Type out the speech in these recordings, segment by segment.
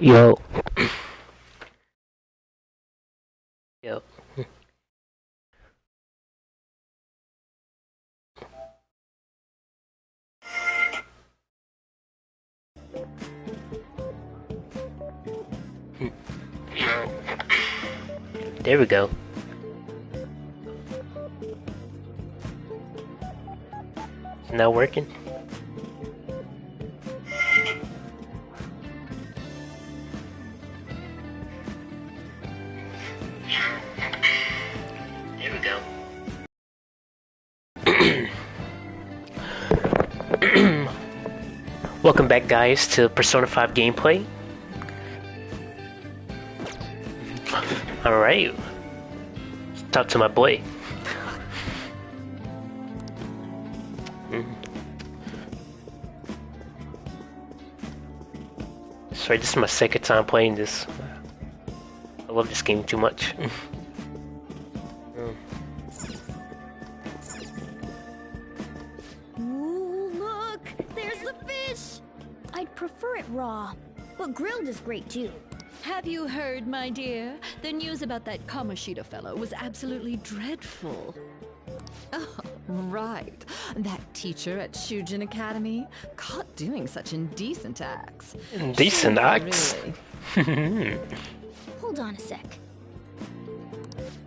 Yo, yo. There we go. It's not working. There we go. Welcome back, guys, to Persona 5 gameplay. Alright. Talk to my boy. Sorry, this is my second time playing this. I love this game too much. Ooh, look! There's the fish! I'd prefer it raw, but grilled is great too. Have you heard, my dear? The news about that Kamoshida fellow was absolutely dreadful. Oh, right. That teacher at Shujin Academy, caught doing such indecent acts. Indecent acts? Really. Hold on a sec.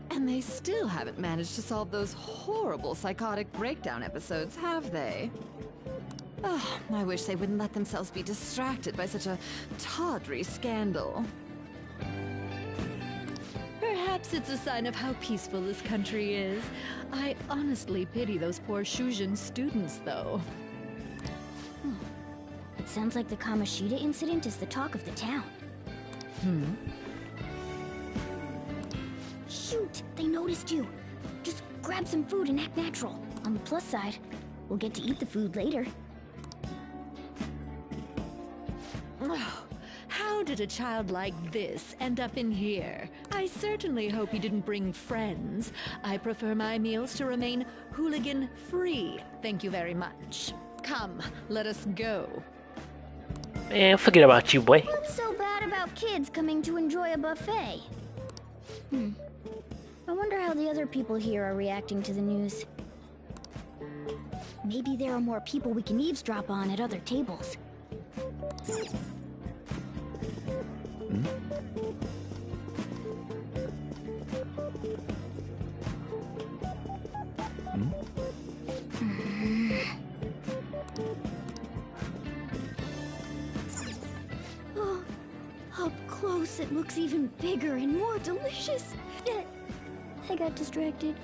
And they still haven't managed to solve those horrible psychotic breakdown episodes, have they? Oh, I wish they wouldn't let themselves be distracted by such a tawdry scandal. Perhaps it's a sign of how peaceful this country is. I honestly pity those poor Shujin students, though. It sounds like the Kamoshida incident is the talk of the town. Shoot! They noticed you! Just grab some food and act natural. On the plus side, we'll get to eat the food later. How did a child like this end up in here? I certainly hope he didn't bring friends. I prefer my meals to remain hooligan-free. Thank you very much. Come, let us go. Man, forget about you, boy. What's so bad about kids coming to enjoy a buffet? I wonder how the other people here are reacting to the news. Maybe there are more people we can eavesdrop on at other tables. Oh, up close it looks even bigger and more delicious. I got distracted.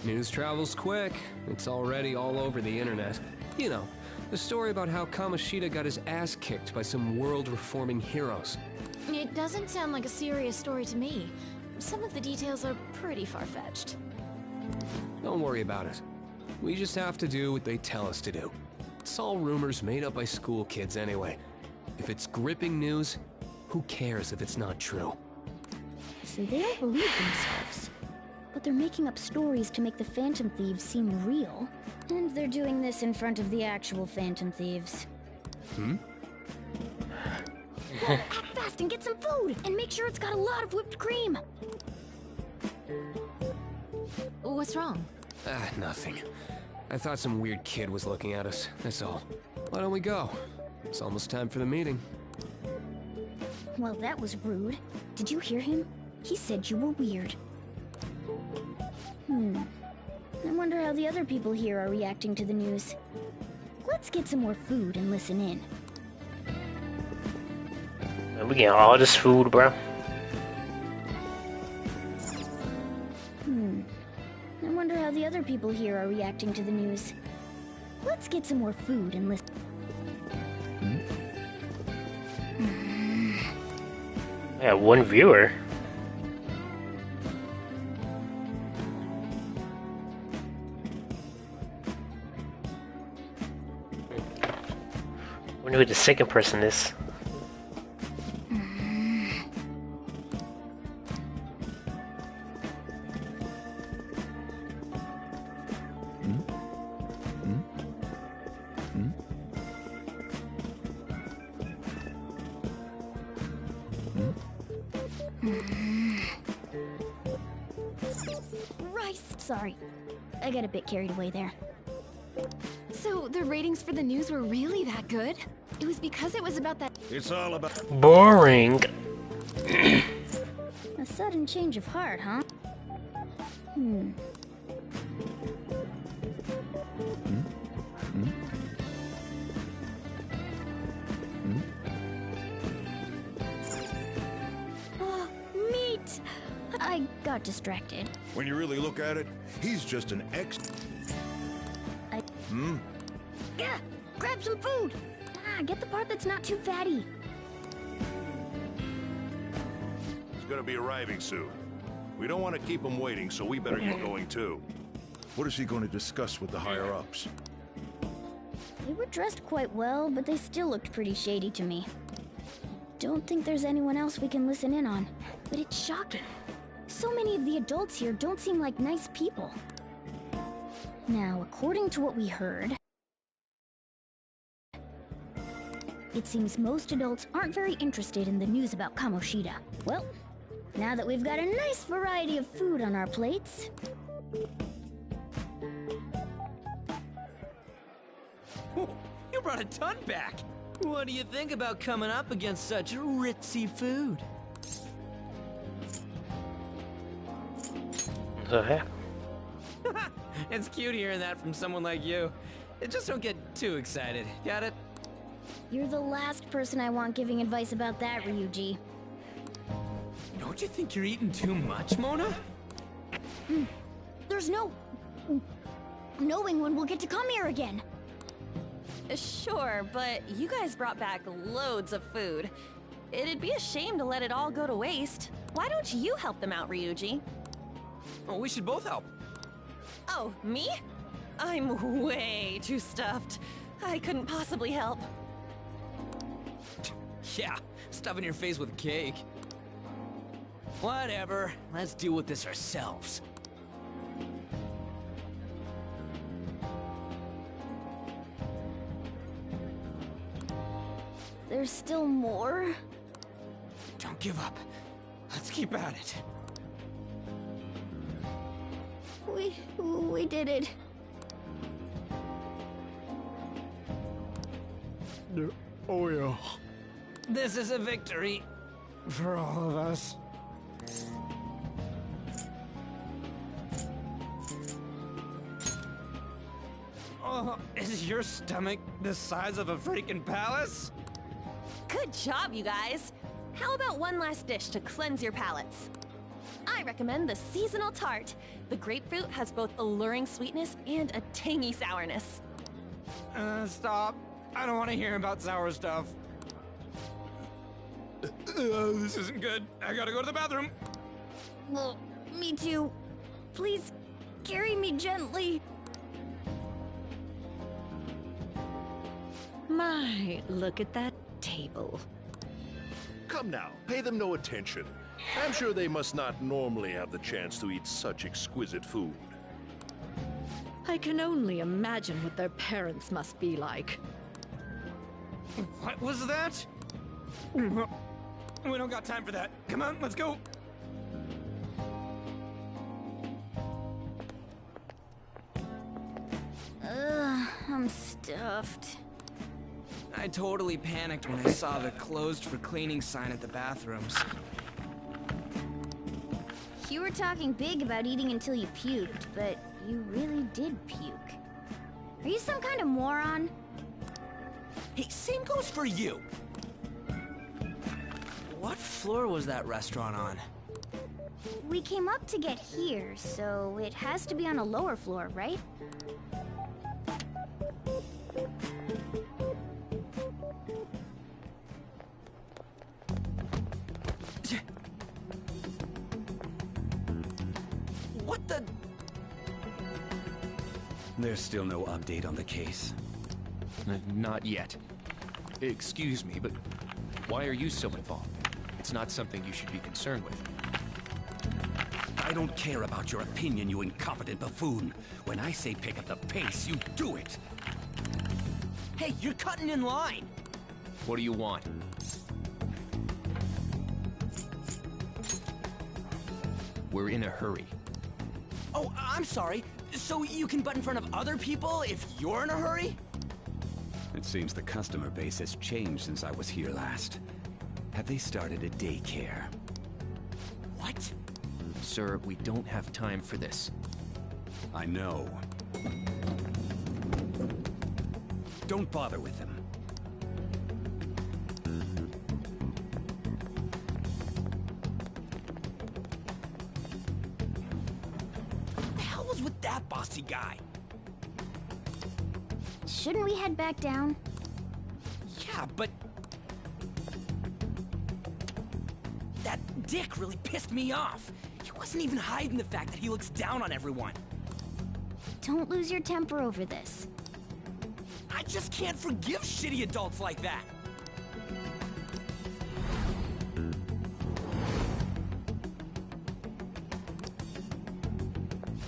News travels quick. It's already all over the internet. You know, the story about how Kamoshida got his ass kicked by some world-reforming heroes. It doesn't sound like a serious story to me. Some of the details are pretty far-fetched. Don't worry about it. We just have to do what they tell us to do. It's all rumors made up by school kids anyway. If it's gripping news, who cares if it's not true? So they don't believe themselves. But they're making up stories to make the Phantom Thieves seem real. And they're doing this in front of the actual Phantom Thieves. Act fast and get some food! And make sure it's got a lot of whipped cream! What's wrong? Nothing. I thought some weird kid was looking at us, that's all. Why don't we go? It's almost time for the meeting. Well, that was rude. Did you hear him? He said you were weird. I wonder how the other people here are reacting to the news. Let's get some more food and listen in. Man, we getting all this food, bro. I wonder how the other people here are reacting to the news. Let's get some more food and listen. I got one viewer. Wonder who the second person is. Rice! Sorry, I got a bit carried away there. So, the ratings for the news were really that good? It was because it was about that. It's all about... Boring. A sudden change of heart, huh? Oh, meat! I got distracted. When you really look at it, he's just an ex... Yeah, grab some food! Get the part that's not too fatty. He's gonna be arriving soon. We don't want to keep him waiting, so we better get going too. What is he going to discuss with the higher-ups? They were dressed quite well, but they still looked pretty shady to me. Don't think there's anyone else we can listen in on, but it's shocking. So many of the adults here don't seem like nice people. Now, according to what we heard, it seems most adults aren't very interested in the news about Kamoshida. Well, now that we've got a nice variety of food on our plates... You brought a ton back! What do you think about coming up against such ritzy food? It's cute hearing that from someone like you. Just don't get too excited, got it? You're the last person I want giving advice about that, Ryuji. Don't you think you're eating too much, Mona? There's no... knowing when we'll get to come here again. Sure, but you guys brought back loads of food. It'd be a shame to let it all go to waste. Why don't you help them out, Ryuji? Oh, we should both help. Oh, me? I'm way too stuffed. I couldn't possibly help. Yeah, stuffing your face with cake. Whatever, let's deal with this ourselves. There's still more? Don't give up. Let's keep at it. We did it. Oh yeah. This is a victory for all of us. Oh, is your stomach the size of a freaking palace? Good job, you guys. How about one last dish to cleanse your palates? I recommend the seasonal tart. The grapefruit has both alluring sweetness and a tangy sourness. Stop. I don't want to hear about sour stuff. This isn't good. I gotta go to the bathroom. Well, me too. Please, carry me gently. My, look at that table. Come now, pay them no attention. I'm sure they must not normally have the chance to eat such exquisite food. I can only imagine what their parents must be like. What was that? We don't got time for that. Come on, let's go. I'm stuffed. I totally panicked when I saw the closed for cleaning sign at the bathrooms. You were talking big about eating until you puked, but you really did puke. Are you some kind of moron? Hey, same goes for you! What floor was that restaurant on? We came up to get here, so it has to be on a lower floor, right? What the... There's still no update on the case. Not yet. Excuse me, but why are you so involved? It's not something you should be concerned with. I don't care about your opinion, you incompetent buffoon. When I say pick up the pace, you do it. Hey, you're cutting in line! What do you want? We're in a hurry. Oh, I'm sorry. So you can butt in front of other people if you're in a hurry? It seems the customer base has changed since I was here last. Have they started a daycare? What? Sir, we don't have time for this. I know. Don't bother with them. What the hell was with that bossy guy? Shouldn't we head back down? Yeah, but... that dick really pissed me off. He wasn't even hiding the fact that he looks down on everyone. Don't lose your temper over this. I just can't forgive shitty adults like that.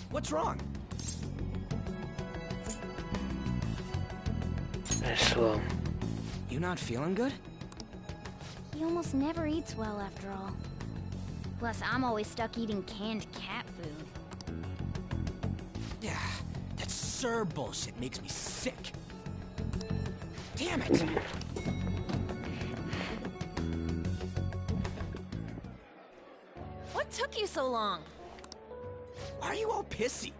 What's wrong? So, You not feeling good? He almost never eats well after all. Plus, I'm always stuck eating canned cat food. Yeah, that Sir bullshit makes me sick. Damn it! What took you so long? Why are you all pissy?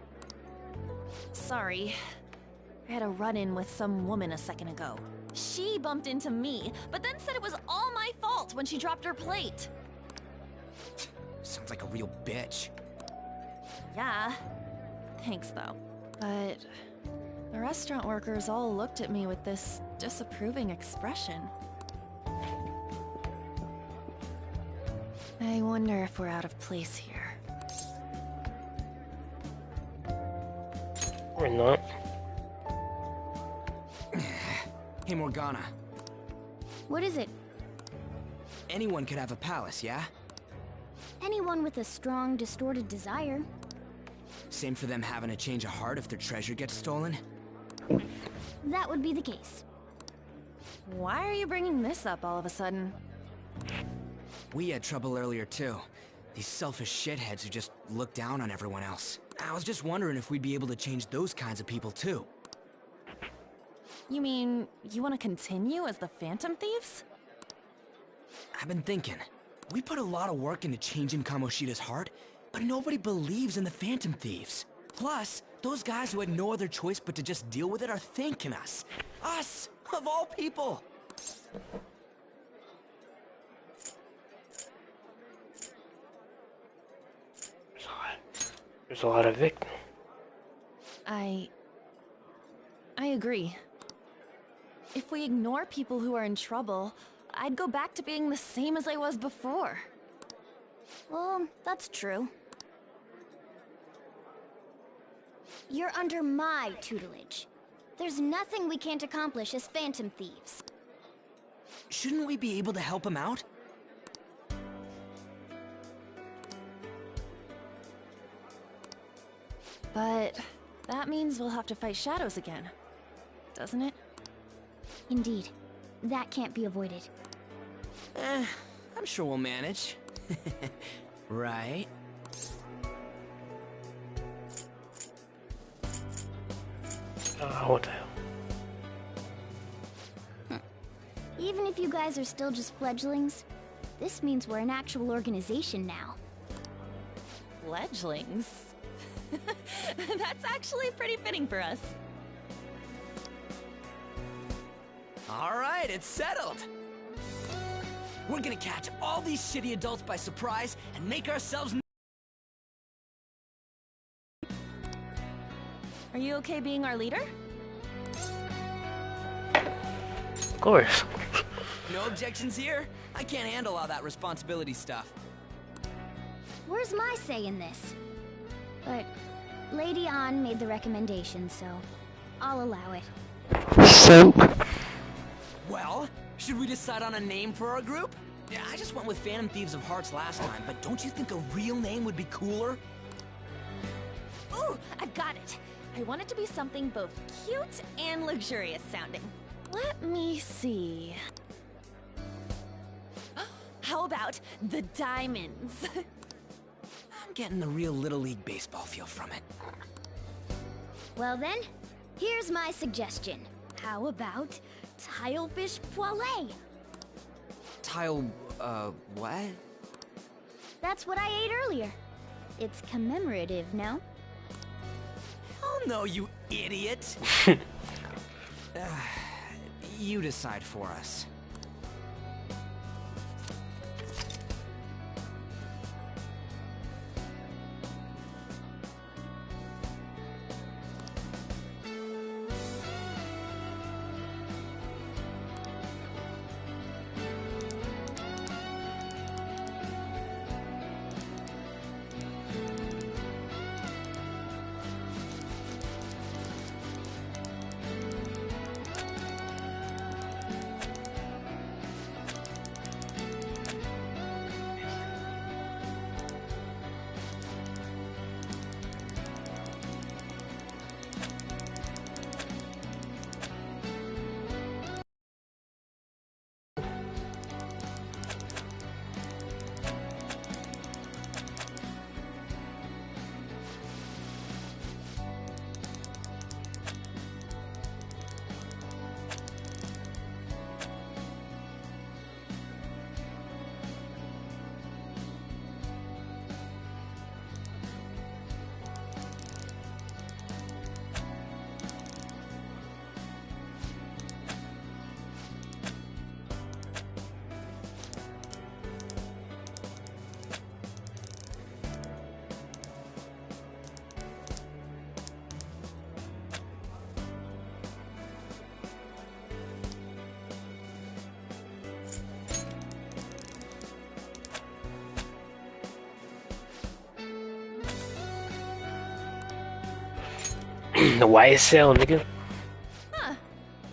Sorry. I had a run-in with some woman a second ago. She bumped into me, but then said it was all my fault when she dropped her plate. Sounds like a real bitch. Yeah. Thanks, though. But the restaurant workers all looked at me with this disapproving expression. I wonder if we're out of place here. we're not. Hey, Morgana. What is it? Anyone could have a palace, yeah? Anyone with a strong, distorted desire. Same for them having a change of heart if their treasure gets stolen? That would be the case. Why are you bringing this up all of a sudden? We had trouble earlier, too. These selfish shitheads who just look down on everyone else. I was just wondering if we'd be able to change those kinds of people, too. You mean, you want to continue as the Phantom Thieves? I've been thinking. We put a lot of work into changing Kamoshida's heart, but nobody believes in the Phantom Thieves. Plus, those guys who had no other choice but to just deal with it are thanking us. Us, of all people! There's a lot of victims. I agree. If we ignore people who are in trouble, I'd go back to being the same as I was before. Well, that's true. You're under my tutelage. There's nothing we can't accomplish as Phantom Thieves. Shouldn't we be able to help him out? But that means we'll have to fight shadows again, doesn't it? Indeed. That can't be avoided. I'm sure we'll manage. Right? What the hell? Even if you guys are still just fledglings, this means we're an actual organization now. Fledglings? That's actually pretty fitting for us. All right, it's settled. We're gonna catch all these shitty adults by surprise and make ourselves... Are you okay being our leader? Of course. No objections here. I can't handle all that responsibility stuff. Where's my say in this? But Lady An made the recommendation, so I'll allow it. So, Well, should we decide on a name for our group? Yeah, I just went with Phantom Thieves of Hearts last time, but don't you think a real name would be cooler? Ooh, I've got it. I want it to be something both cute and luxurious sounding. Let me see. How about the Diamonds? I'm getting the real Little League Baseball feel from it. Well then, here's my suggestion. How about Tilefish Poêlée? What? That's what I ate earlier. It's commemorative, no? Oh no, you idiot! You decide for us. the YSL, nigga. Huh.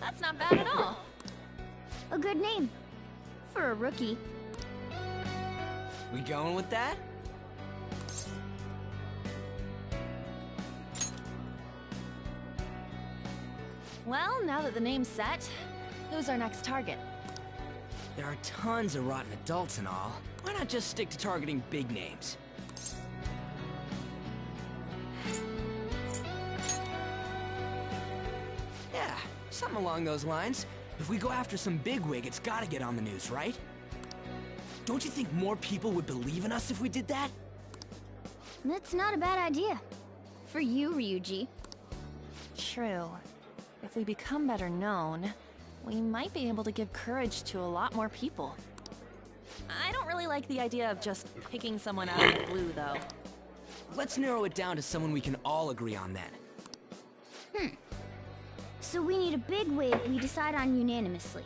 That's not bad at all. A good name. For a rookie. We going with that? Well, now that the name's set, who's our next target? There are tons of rotten adults and all. Why not just stick to targeting big names? Yeah, something along those lines. If we go after some bigwig, it's gotta get on the news, right? Don't you think more people would believe in us if we did that? That's not a bad idea. For you, Ryuji. True. If we become better known, we might be able to give courage to a lot more people. I don't really like the idea of just picking someone out of the blue, though. Let's narrow it down to someone we can all agree on then. So we need a bigwig we decide on unanimously.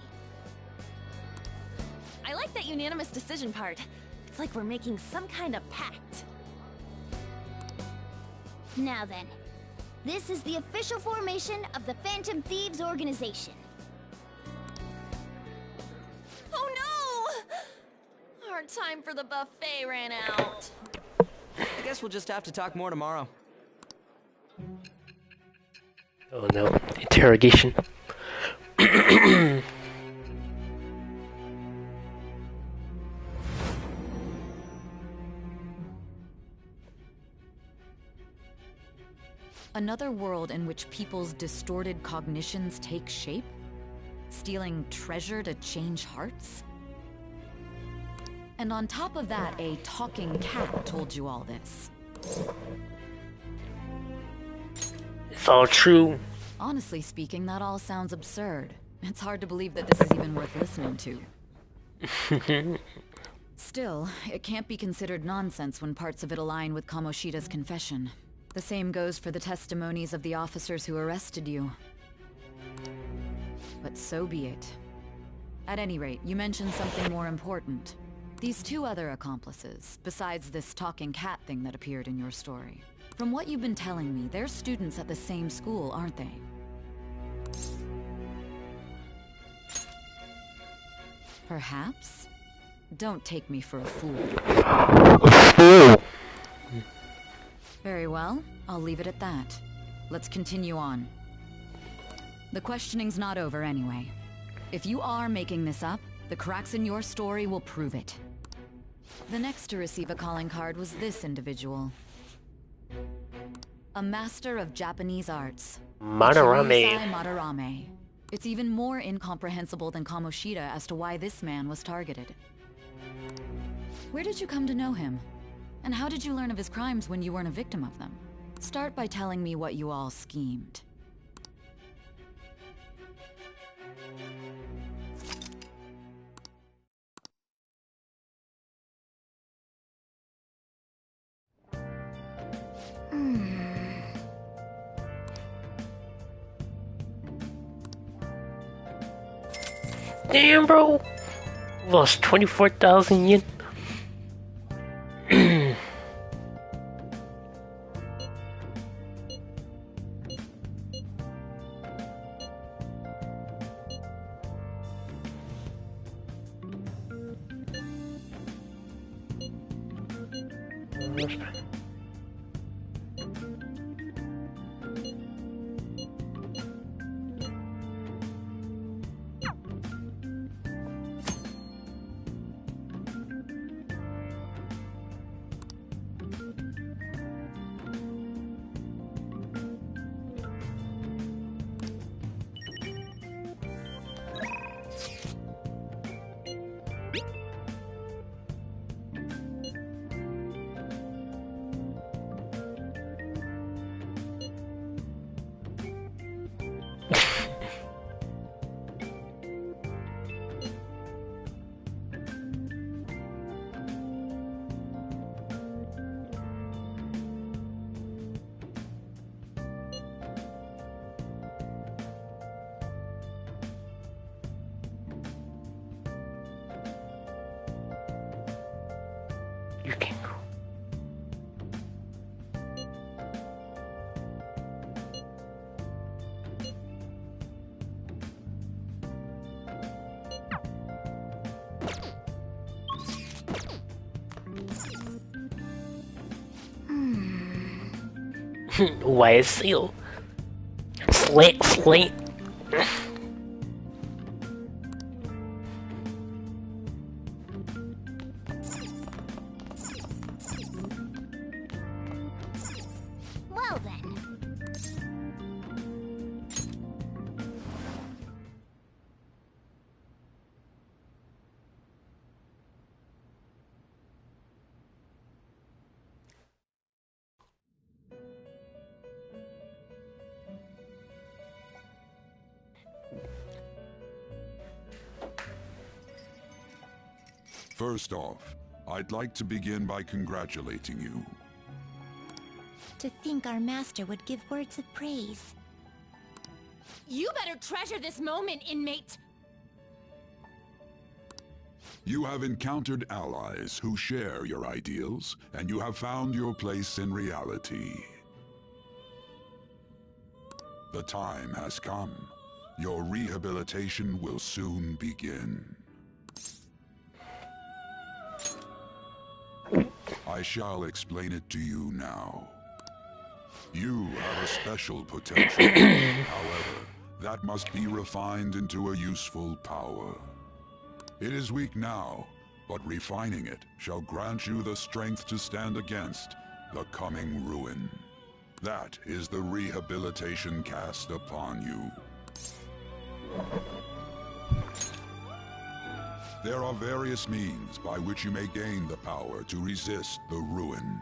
I like that unanimous decision part. It's like we're making some kind of pact. Now then, this is the official formation of the Phantom Thieves organization. Oh no! Our time for the buffet ran out. I guess we'll just have to talk more tomorrow. Oh no, interrogation. Another world in which people's distorted cognitions take shape? stealing treasure to change hearts? And on top of that, a talking cat told you all this. It's all true. Honestly speaking, that all sounds absurd. It's hard to believe that this is even worth listening to. Still, it can't be considered nonsense when parts of it align with Kamoshida's confession. The same goes for the testimonies of the officers who arrested you. But so be it. At any rate, you mentioned something more important. These two other accomplices, besides this talking cat thing that appeared in your story. From what you've been telling me, they're students at the same school, aren't they? Perhaps? Don't take me for a fool. Very well, I'll leave it at that. Let's continue on. The questioning's not over anyway. If you are making this up, the cracks in your story will prove it. The next to receive a calling card was this individual. A master of Japanese arts. Madarame. Kiryusai Madarame. It's even more incomprehensible than Kamoshida as to why this man was targeted. Where did you come to know him? And how did you learn of his crimes when you weren't a victim of them? Start by telling me what you all schemed. Damn, bro. Lost 24,000 yen. You can go. Why is seal? Slant, slant. Well then. First off, I'd like to begin by congratulating you. To think our master would give words of praise. You better treasure this moment, inmate! You have encountered allies who share your ideals, and you have found your place in reality. The time has come. Your rehabilitation will soon begin. I shall explain it to you now. You have a special potential. However, that must be refined into a useful power. It is weak now, but refining it shall grant you the strength to stand against the coming ruin. That is the rehabilitation cast upon you. There are various means by which you may gain the power to resist the ruin.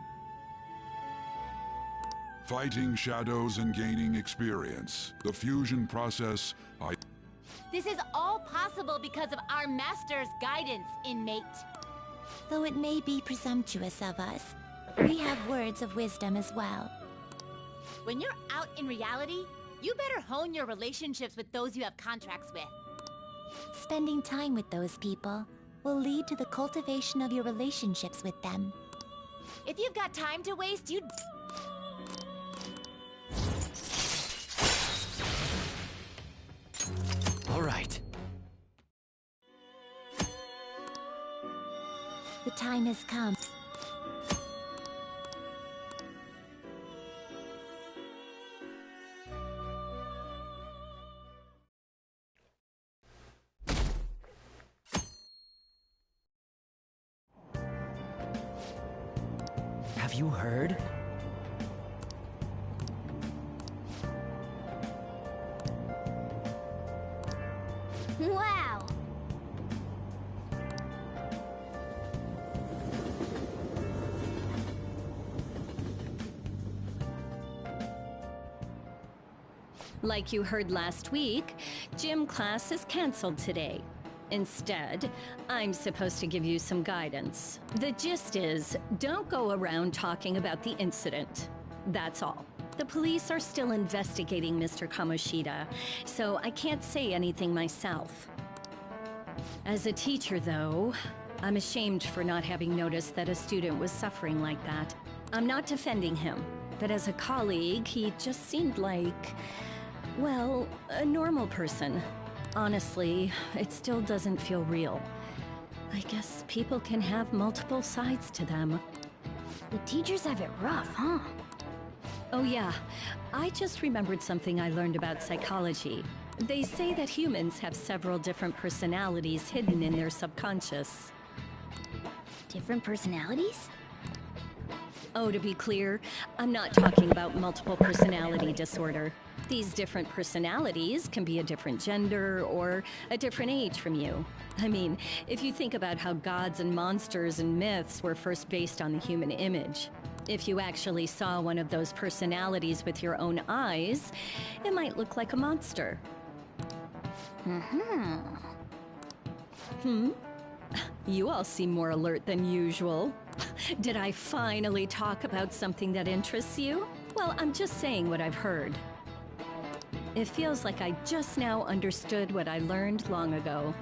Fighting shadows and gaining experience. The fusion process, This is all possible because of our master's guidance, inmate. Though it may be presumptuous of us, we have words of wisdom as well. When you're out in reality, you better hone your relationships with those you have contracts with. Spending time with those people will lead to the cultivation of your relationships with them. If you've got time to waste, you... All right. The time has come. Have you heard? Wow! Like you heard last week, gym class is canceled today. Instead, I'm supposed to give you some guidance. The gist is, don't go around talking about the incident. That's all. The police are still investigating Mr. Kamoshida, so I can't say anything myself. As a teacher, though, I'm ashamed for not having noticed that a student was suffering like that. I'm not defending him, but as a colleague, he just seemed like, well, a normal person. Honestly, it still doesn't feel real. I guess people can have multiple sides to them. The teachers have it rough, huh? Oh yeah, I just remembered something I learned about psychology. They say that humans have several different personalities hidden in their subconscious. Different personalities? Oh, to be clear, I'm not talking about multiple personality disorder. These different personalities can be a different gender or a different age from you. I mean, if you think about how gods and monsters and myths were first based on the human image, if you actually saw one of those personalities with your own eyes, it might look like a monster. You all seem more alert than usual. Did I finally talk about something that interests you? Well, I'm just saying what I've heard. It feels like I just now understood what I learned long ago.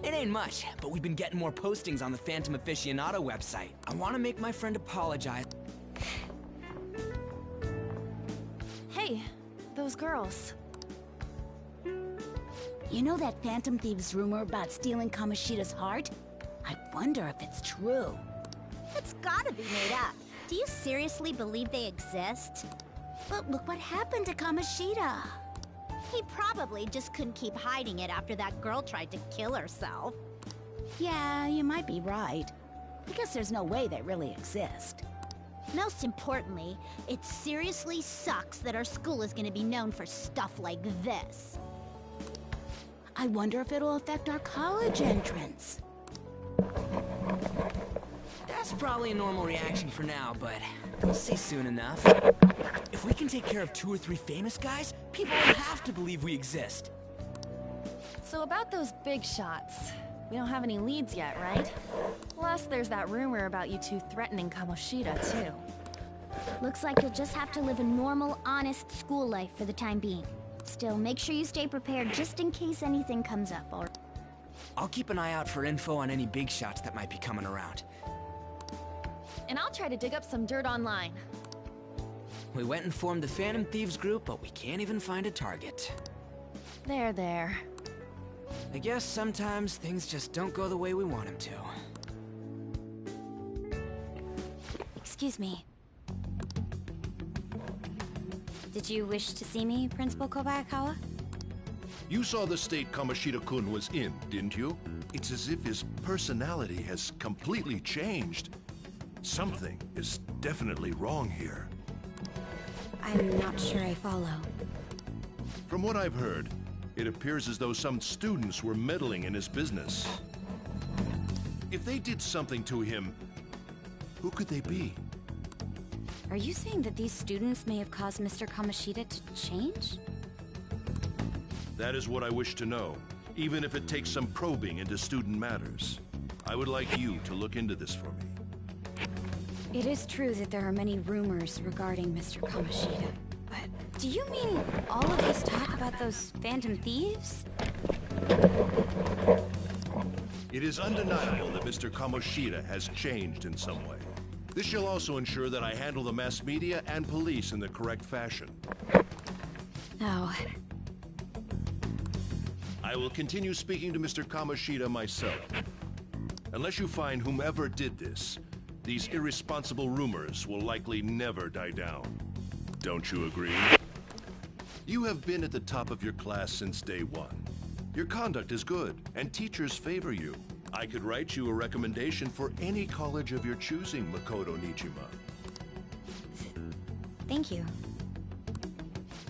It ain't much, but we've been getting more postings on the Phantom Aficionado website. I want to make my friend apologize. Hey, those girls. You know that Phantom Thieves rumor about stealing Kamoshida's heart? I wonder if it's true. It's gotta be made up. Do you seriously believe they exist? But look what happened to Kamoshida. He probably just couldn't keep hiding it after that girl tried to kill herself. Yeah, you might be right. I guess there's no way they really exist. Most importantly, it seriously sucks that our school is gonna be known for stuff like this. I wonder if it'll affect our college entrance. That's probably a normal reaction for now, but we'll see soon enough. If we can take care of 2 or 3 famous guys, people will have to believe we exist. So about those big shots, we don't have any leads yet, right? Plus, there's that rumor about you two threatening Kamoshida, too. Looks like you'll just have to live a normal, honest school life for the time being. Still, make sure you stay prepared just in case anything comes up, or... I'll keep an eye out for info on any big shots that might be coming around. And I'll try to dig up some dirt online. We went and formed the Phantom Thieves group, but we can't even find a target. There. I guess sometimes things just don't go the way we want them to. Excuse me. Did you wish to see me, Principal Kobayakawa? You saw the state Kamoshida-kun was in, didn't you? It's as if his personality has completely changed. Something is definitely wrong here. I'm not sure I follow. From what I've heard, it appears as though some students were meddling in his business. If they did something to him, who could they be? Are you saying that these students may have caused Mr. Kamoshida to change? That is what I wish to know, even if it takes some probing into student matters. I would like you to look into this for me. It is true that there are many rumors regarding Mr. Kamoshida, but do you mean all of this talk about those phantom thieves? It is undeniable that Mr. Kamoshida has changed in some way. This shall also ensure that I handle the mass media and police in the correct fashion. No. I will continue speaking to Mr. Kamoshida myself. Unless you find whomever did this, these irresponsible rumors will likely never die down. Don't you agree? You have been at the top of your class since day one. Your conduct is good, and teachers favor you. I could write you a recommendation for any college of your choosing, Makoto Nijima. Thank you.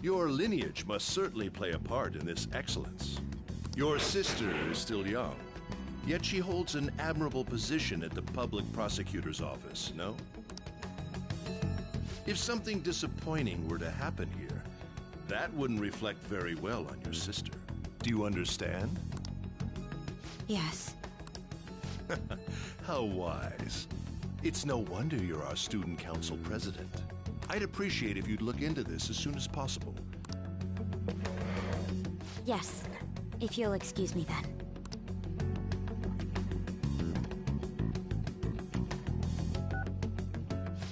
Your lineage must certainly play a part in this excellence. Your sister is still young, yet she holds an admirable position at the public prosecutor's office, no? If something disappointing were to happen here, that wouldn't reflect very well on your sister. Do you understand? Yes. How wise. It's no wonder you're our student council president. I'd appreciate if you'd look into this as soon as possible. Yes. If you'll excuse me then.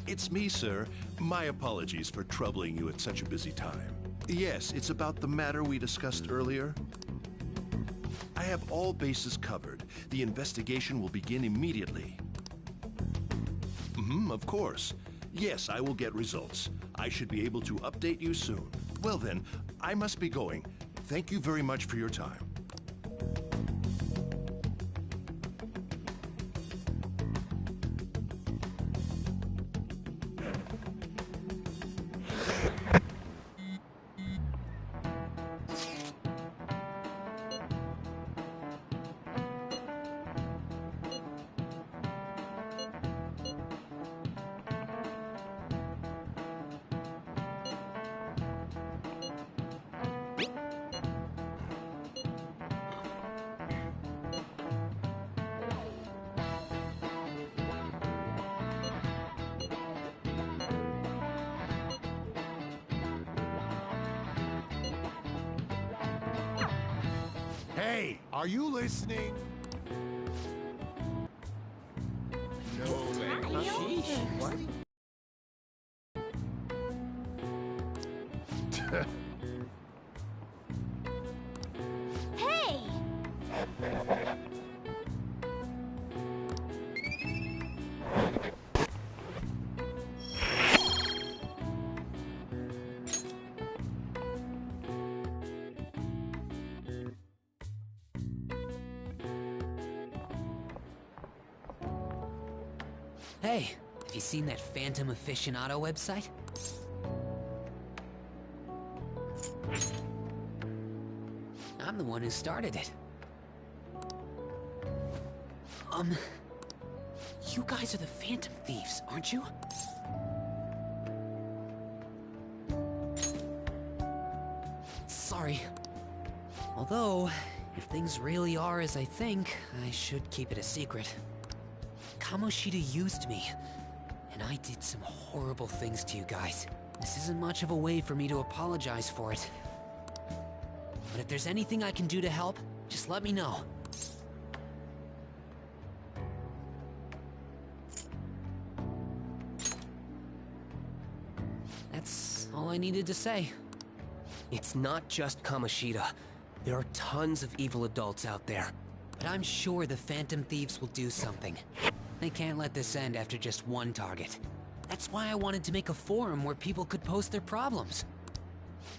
It's me, sir. My apologies for troubling you at such a busy time. Yes, it's about the matter we discussed earlier. I have all bases covered. The investigation will begin immediately. Of course. Yes, I will get results. I should be able to update you soon. Well then, I must be going. Thank you very much for your time. Hey, are you listening? No way. What? Hey! Hey, have you seen that Phantom Aficionado website? I'm the one who started it. You guys are the Phantom Thieves, aren't you? Sorry. Although, if things really are as I think, I should keep it a secret. Kamoshida used me, and I did some horrible things to you guys. This isn't much of a way for me to apologize for it. But if there's anything I can do to help, just let me know. That's all I needed to say. It's not just Kamoshida. There are tons of evil adults out there. But I'm sure the Phantom Thieves will do something. They can't let this end after just one target. That's why I wanted to make a forum where people could post their problems.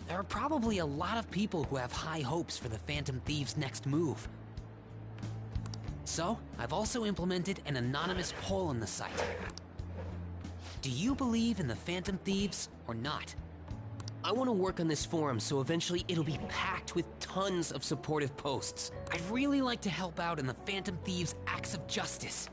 There are probably a lot of people who have high hopes for the Phantom Thieves' next move. So, I've also implemented an anonymous poll on the site. Do you believe in the Phantom Thieves or not? I want to work on this forum so eventually it'll be packed with tons of supportive posts. I'd really like to help out in the Phantom Thieves' acts of justice.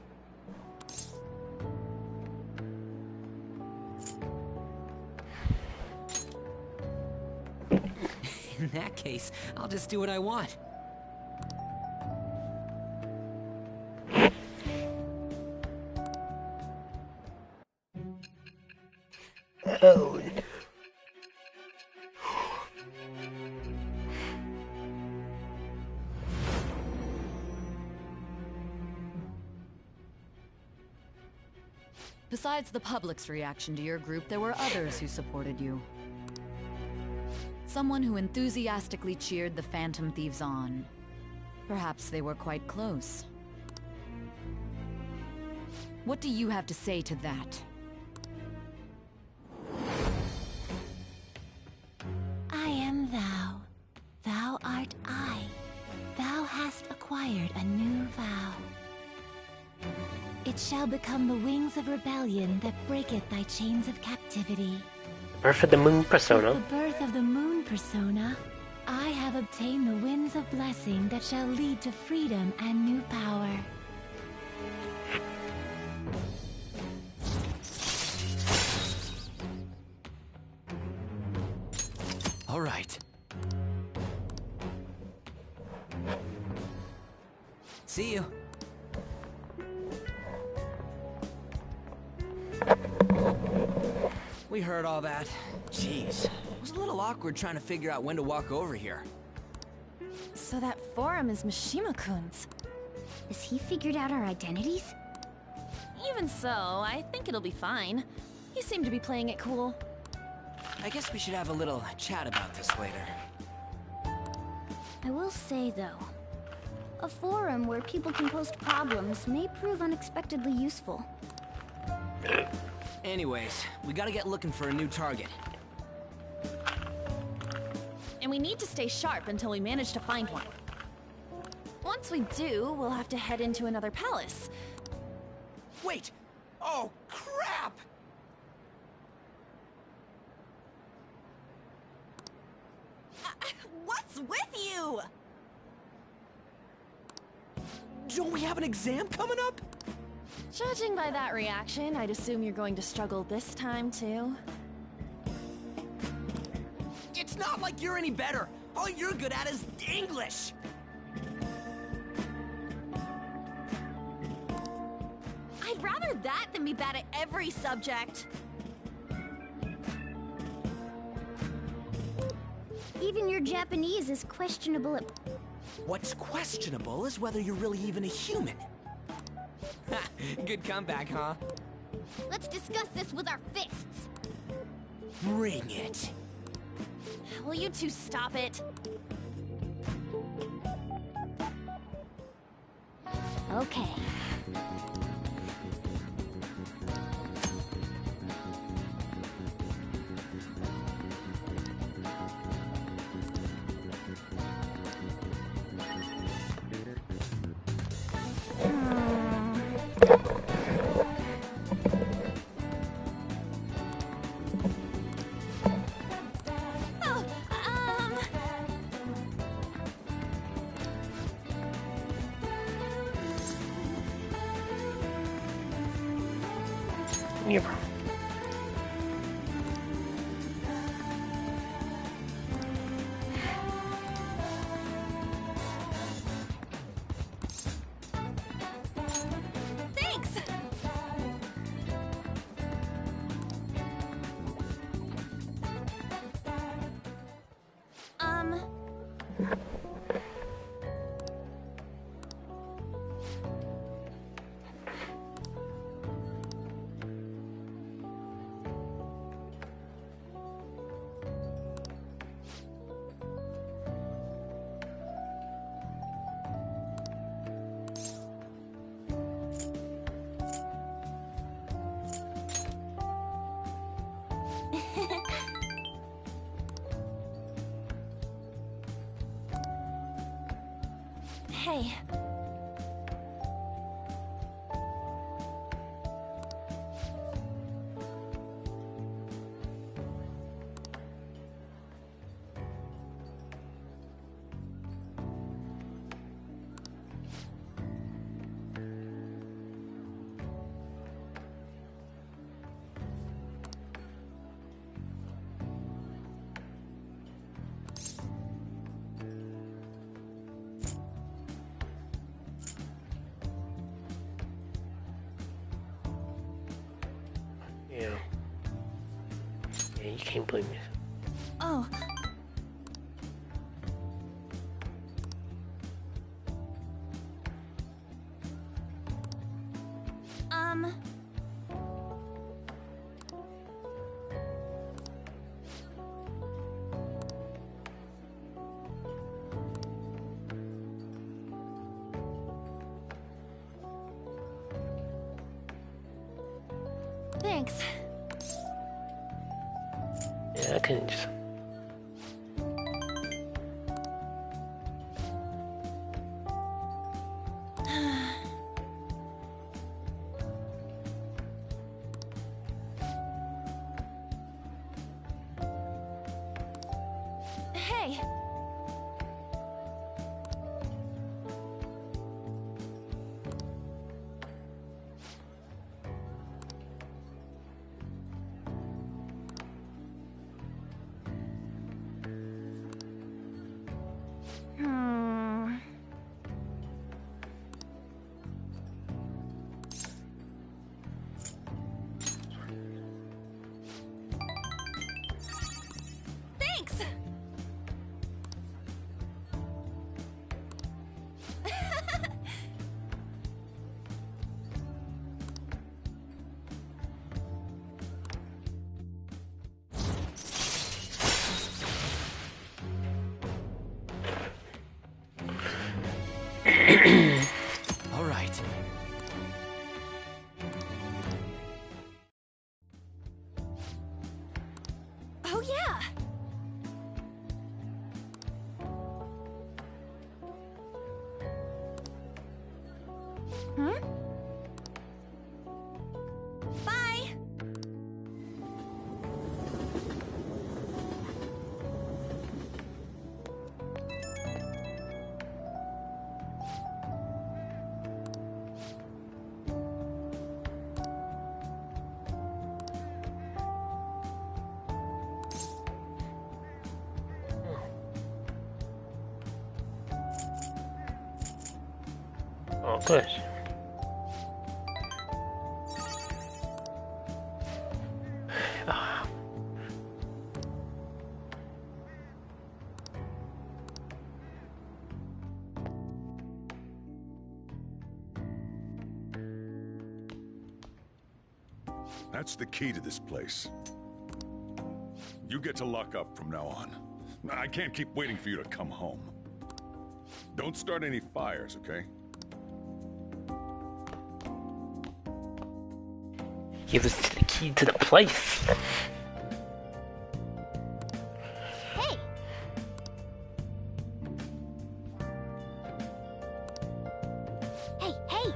In that case, I'll just do what I want. Oh. Besides the public's reaction to your group, there were others who supported you. Someone who enthusiastically cheered the Phantom Thieves on. Perhaps they were quite close. What do you have to say to that? I am thou. Thou art I. Thou hast acquired a new vow. It shall become the wings of rebellion that breaketh thy chains of captivity. Birth of the Moon persona. With the birth of the Moon persona, I have obtained the winds of blessing that shall lead to freedom and new power. All right. See you. We heard all that. Jeez, it was a little awkward trying to figure out when to walk over here. So that forum is Mishima-kun's. Has he figured out our identities? Even so, I think it'll be fine. You seem to be playing it cool. I guess we should have a little chat about this later. I will say, though, a forum where people can post problems may prove unexpectedly useful. Anyways, we gotta get looking for a new target. And we need to stay sharp until we manage to find one. Once we do, we'll have to head into another palace. Wait! Oh, crap! What's with you? Don't we have an exam coming up? Judging by that reaction, I'd assume you're going to struggle this time, too. It's not like you're any better. All you're good at is English. I'd rather that than be bad at every subject. Even your Japanese is questionable at... What's questionable is whether you're really even a human. Good comeback, huh? Let's discuss this with our fists. Bring it. Will you two stop it? Okay. Yeah. Thanks! Hey. Yeah. Yeah, you can't blame me. Oh. Thanks. Yeah, I can just. Hey. Thanks. All right. Oh yeah. Hmm? Bye. Oh, good. Ah. That's the key to this place. You get to lock up from now on. I can't keep waiting for you to come home. Don't start any fires, okay? Give us the key to the place. Hey! Hey, hey!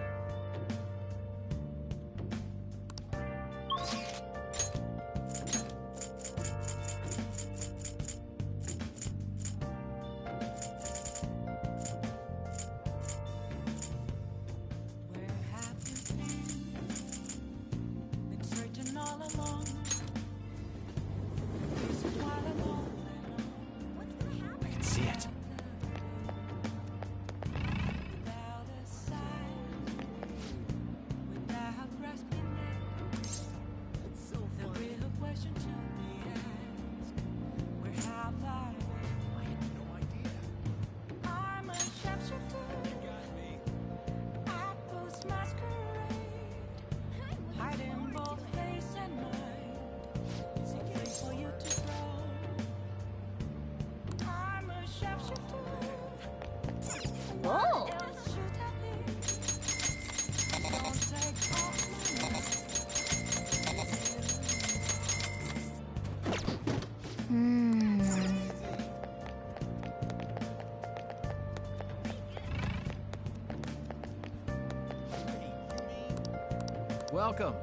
Welcome.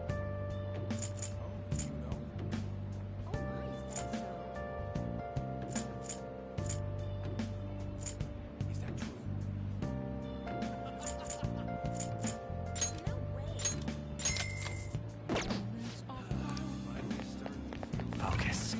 Focus.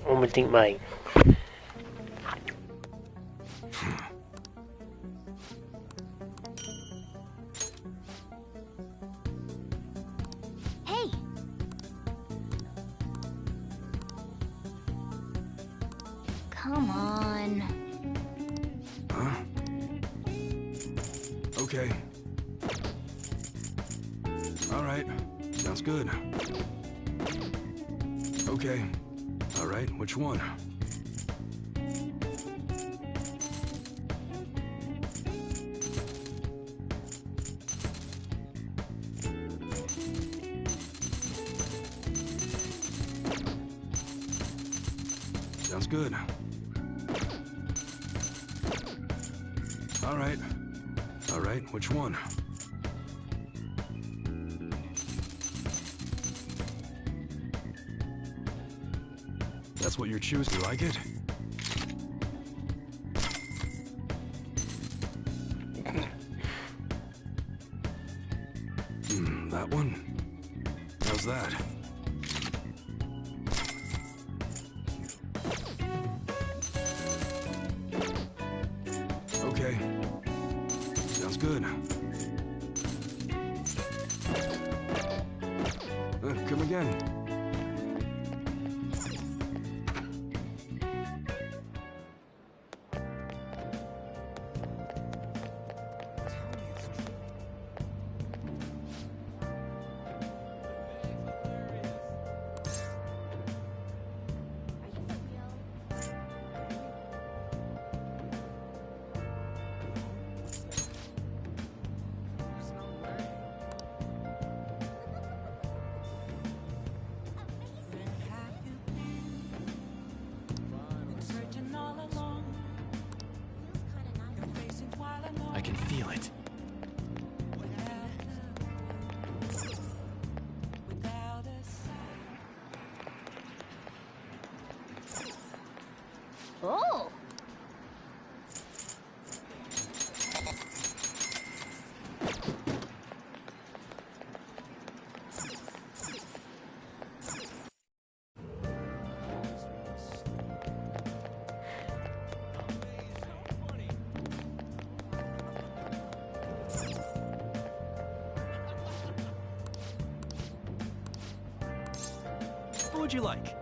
One would think, mate. Hey! Come on. Huh? Okay. All right. Sounds good. Okay. All right, which one? Sounds good. All right. All right, which one? That's what you're choosing. You like it? That one? How's that? Okay. Sounds good. Come again. I can feel it. Oh! What would you like?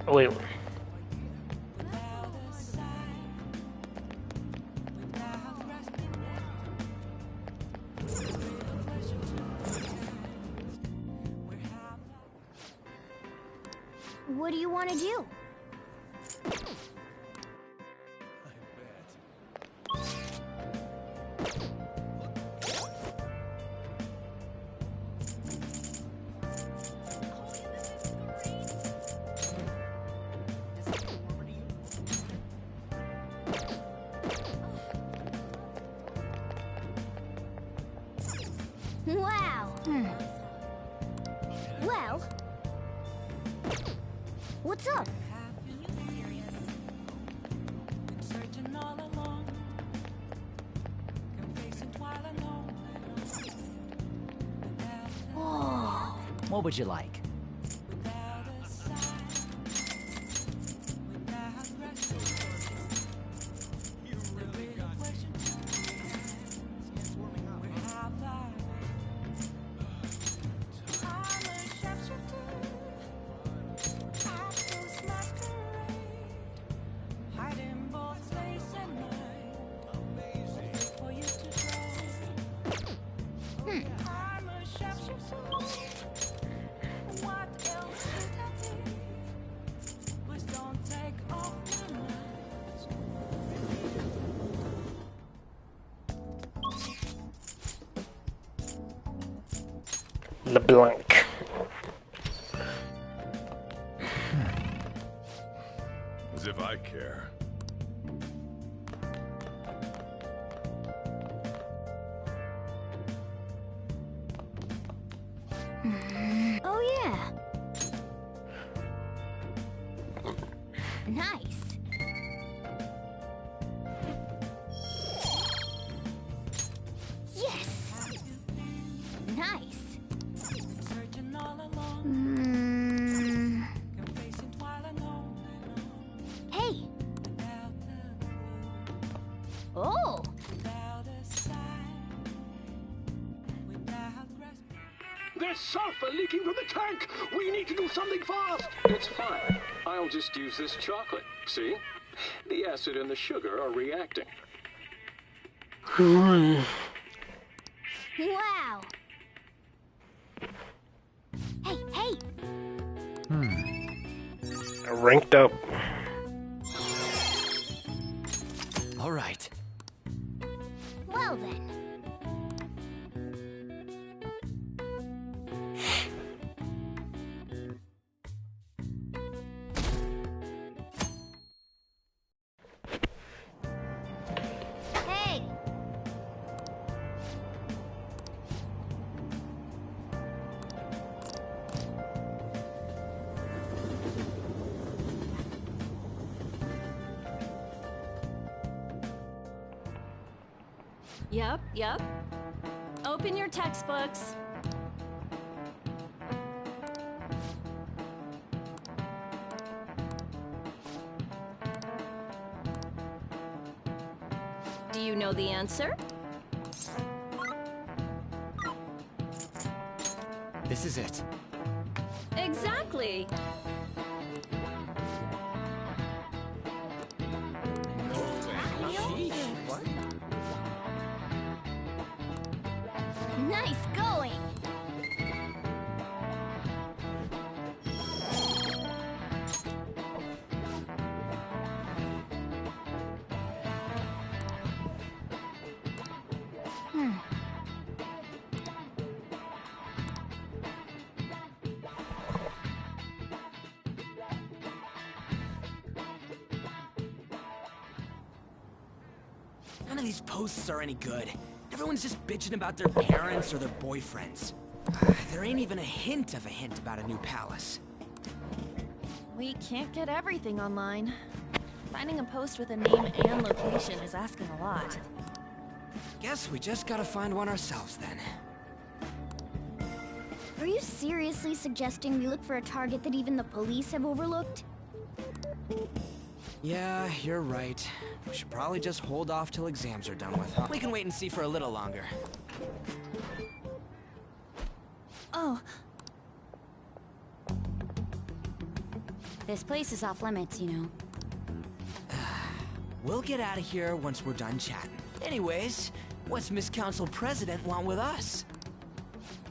Oh, wait. What do you want to do? Wow. Well, what's up? Whoa. What would you like? LeBlanc. As if I care. Oh yeah. Nice. Yes. Nice. Hey. Oh. There's sulfur leaking from the tank! We need to do something fast! It's fine. I'll just use this chocolate. See? The acid and the sugar are reacting. Wow. Hey, hey. Ranked up. All right. Well then. Hey. Yep. Open your textbooks. Do you know the answer? This is it. Exactly. Nice going. None of these posts are any good. Everyone's just bitching about their parents or their boyfriends. There ain't even a hint about a new palace. We can't get everything online. Finding a post with a name and location is asking a lot. Guess we just gotta find one ourselves then. Are you seriously suggesting we look for a target that even the police have overlooked? Yeah, you're right. We should probably just hold off till exams are done with, huh? We can wait and see for a little longer. Oh. This place is off limits, you know. We'll get out of here once we're done chatting. Anyways, what's Miss Council President want with us?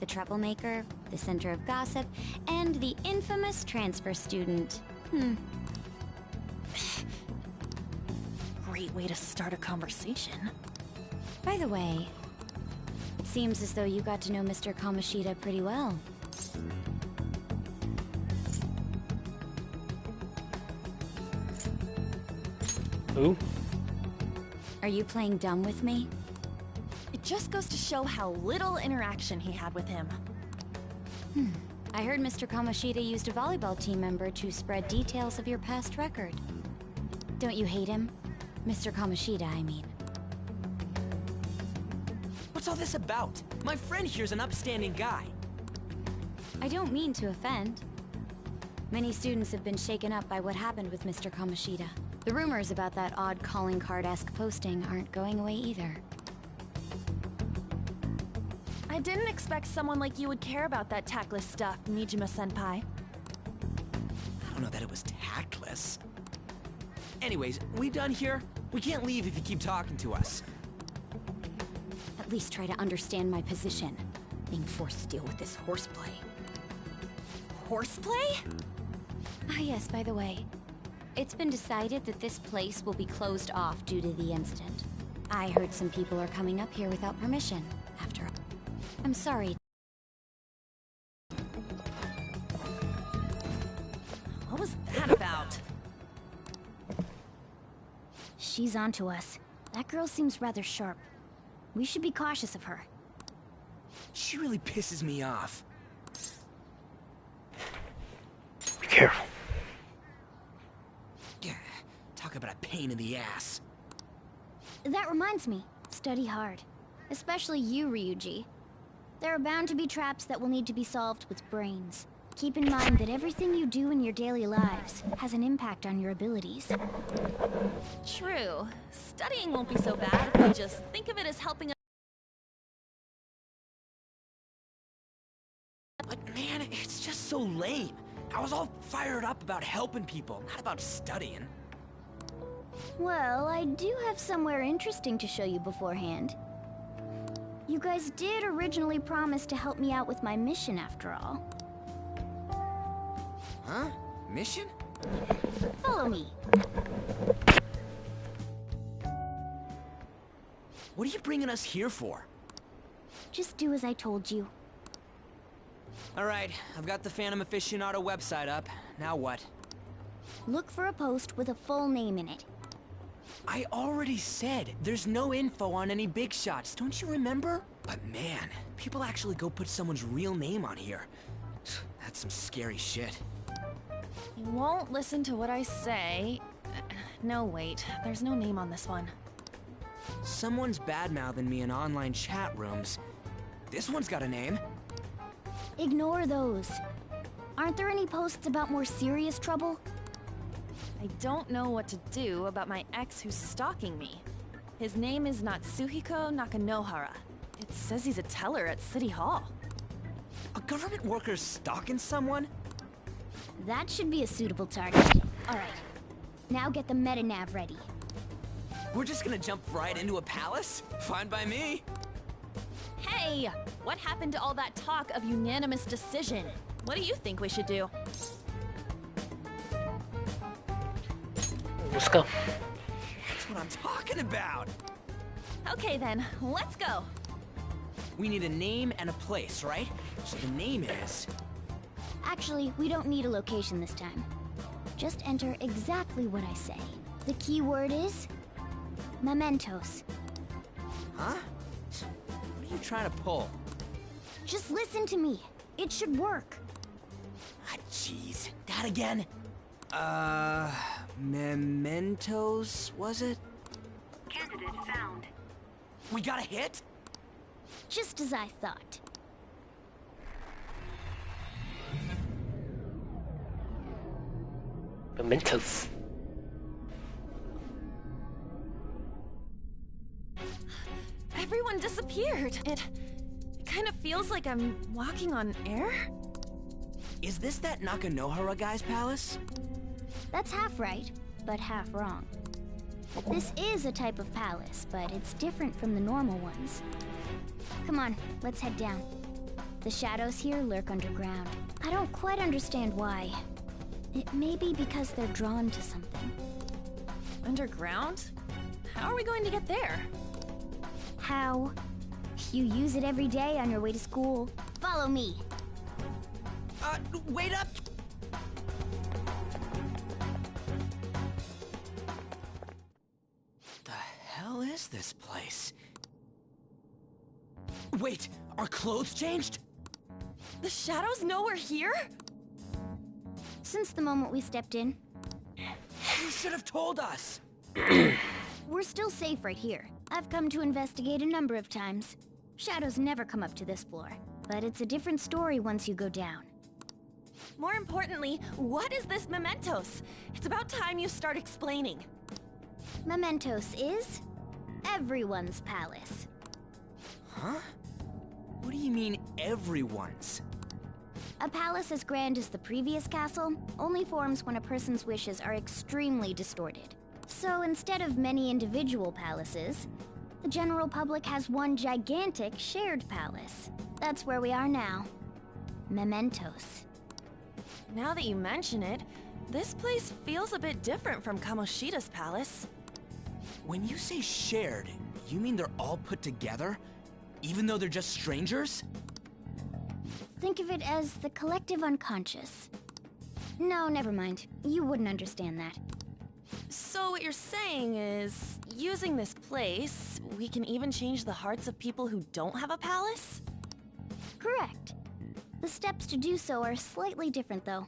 The troublemaker, the center of gossip, and the infamous transfer student. Great way to start a conversation. By the way, it seems as though you got to know Mr. Kamoshida pretty well. Who? Are you playing dumb with me? It just goes to show how little interaction he had with him. I heard Mr. Kamoshida used a volleyball team member to spread details of your past record. Don't you hate him? Mr. Kamoshida, I mean. What's all this about? My friend here's an upstanding guy. I don't mean to offend. Many students have been shaken up by what happened with Mr. Kamoshida. The rumors about that odd calling card-esque posting aren't going away either. I didn't expect someone like you would care about that tactless stuff, Nijima-senpai. I don't know that it was tactless. Anyways, we done here? We can't leave if you keep talking to us. At least try to understand my position. Being forced to deal with this horseplay. Horseplay? Ah yes, by the way. It's been decided that this place will be closed off due to the incident. I heard some people are coming up here without permission. After all, I'm sorry was that about? She's onto us. That girl seems rather sharp. We should be cautious of her. She really pisses me off. Be careful. Talk about a pain in the ass. That reminds me, study hard. Especially you, Ryuji. There are bound to be traps that will need to be solved with brains. Keep in mind that everything you do in your daily lives has an impact on your abilities. True. Studying won't be so bad if we just think of it as helping us. But man, it's just so lame. I was all fired up about helping people, not about studying. Well, I do have somewhere interesting to show you beforehand. You guys did originally promise to help me out with my mission after all. Huh? Mission? Follow me. What are you bringing us here for? Just do as I told you. Alright, I've got the Phantom Aficionado website up. Now what? Look for a post with a full name in it. I already said there's no info on any big shots, don't you remember? But man, people actually go put someone's real name on here. That's some scary shit. You won't listen to what I say. No, wait. There's no name on this one. Someone's bad-mouthing me in online chat rooms. This one's got a name. Ignore those. Aren't there any posts about more serious trouble? I don't know what to do about my ex who's stalking me. His name is Natsuhiko Nakanohara. It says he's a teller at City Hall. A government worker stalking someone? That should be a suitable target. Alright. Now get the meta-nav ready. We're just gonna jump right into a palace? Fine by me. Hey! What happened to all that talk of unanimous decision? What do you think we should do? Let's go. That's what I'm talking about. Okay then, let's go. We need a name and a place, right? So the name is... Actually, we don't need a location this time. Just enter exactly what I say. The key word is... mementos. Huh? What are you trying to pull? Just listen to me. It should work. Ah, jeez. That again? Mementos, was it? Candidate found. We got a hit? Just as I thought. Mementos. Everyone disappeared. It kind of feels like I'm walking on air. Is this that Nakanohara guy's palace? That's half right, but half wrong. This is a type of palace, but it's different from the normal ones. Come on, let's head down. The shadows here lurk underground. I don't quite understand why. It may be because they're drawn to something. Underground? How are we going to get there? How? You use it every day on your way to school. Follow me. Wait up! The hell is this place? Wait, our clothes changed? The shadows know we're here? Since the moment we stepped in. You should have told us! We're still safe right here. I've come to investigate a number of times. Shadows never come up to this floor, but it's a different story once you go down. More importantly, what is this mementos? It's about time you start explaining. Mementos is everyone's palace. Huh? What do you mean, everyone's? A palace as grand as the previous castle only forms when a person's wishes are extremely distorted. So instead of many individual palaces, the general public has one gigantic shared palace. That's where we are now. Mementos. Now that you mention it, this place feels a bit different from Kamoshida's palace. When you say shared, you mean they're all put together? Even though they're just strangers? Think of it as the collective unconscious. No, never mind. You wouldn't understand that. So what you're saying is, using this place, we can even change the hearts of people who don't have a palace? Correct. The steps to do so are slightly different, though.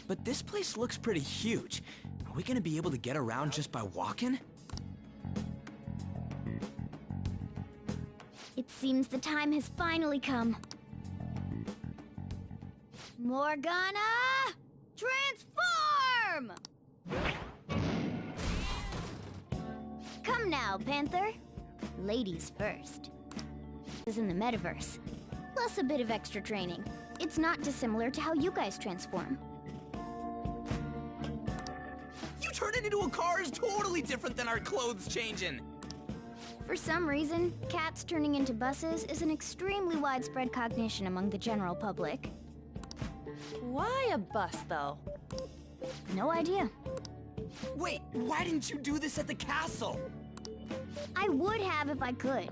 But this place looks pretty huge. Are we gonna be able to get around just by walking? It seems the time has finally come. Morgana! Transform! Come now, Panther. Ladies first. This is in the metaverse. Plus a bit of extra training. It's not dissimilar to how you guys transform. You turning into a car is totally different than our clothes changing. For some reason, cats turning into buses is an extremely widespread cognition among the general public. Why a bus, though? No idea. Wait, why didn't you do this at the castle? I would have if I could.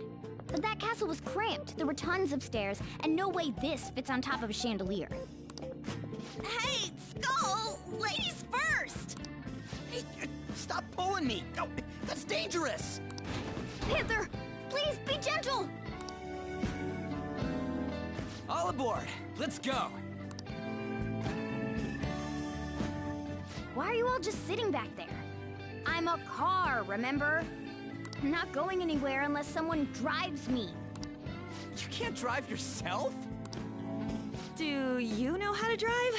But that castle was cramped. There were tons of stairs, and no way this fits on top of a chandelier. Hey, Skull! Ladies first! Hey, stop pulling me! No, that's dangerous! Panther, please be gentle! All aboard! Let's go! Why are you all just sitting back there? I'm a car, remember? I'm not going anywhere unless someone drives me. You can't drive yourself? Do you know how to drive?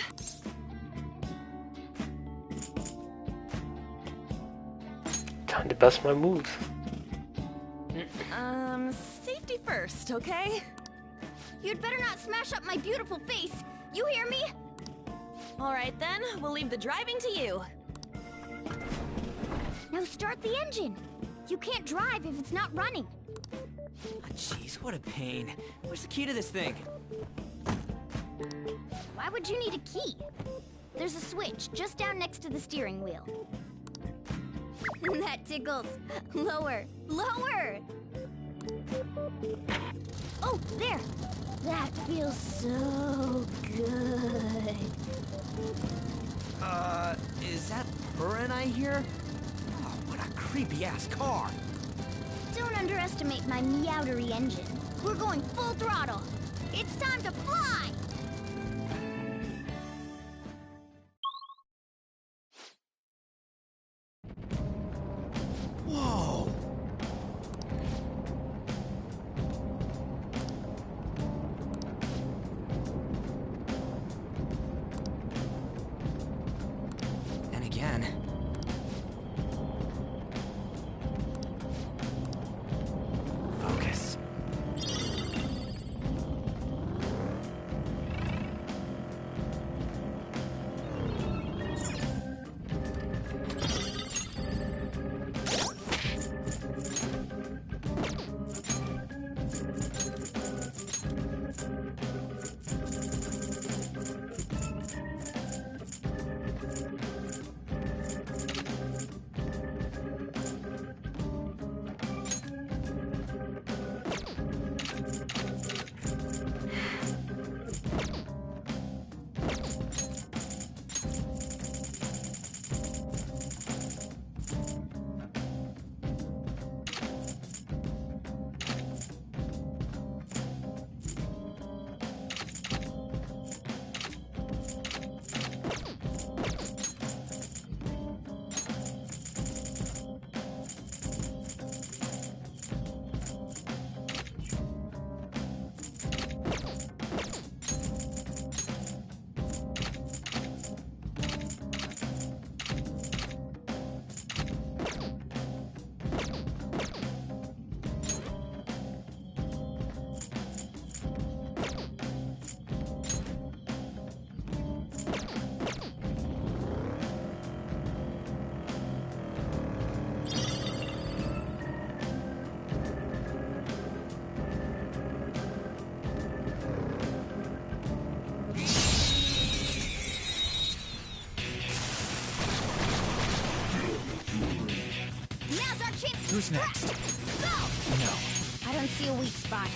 Time to bust my moves. Safety first, okay? You'd better not smash up my beautiful face. You hear me? All right then, we'll leave the driving to you. Now start the engine. You can't drive if it's not running. Jeez, what a pain. Where's the key to this thing? Why would you need a key? There's a switch just down next to the steering wheel. That tickles. Lower. Lower! Oh, there! That feels so good. Is that purring I hear? Oh, what a creepy-ass car. Don't underestimate my meowdery engine. We're going full throttle. It's time to fly! Whoa! And again. Focus. Who's next? Go! No. I don't see a weak spot.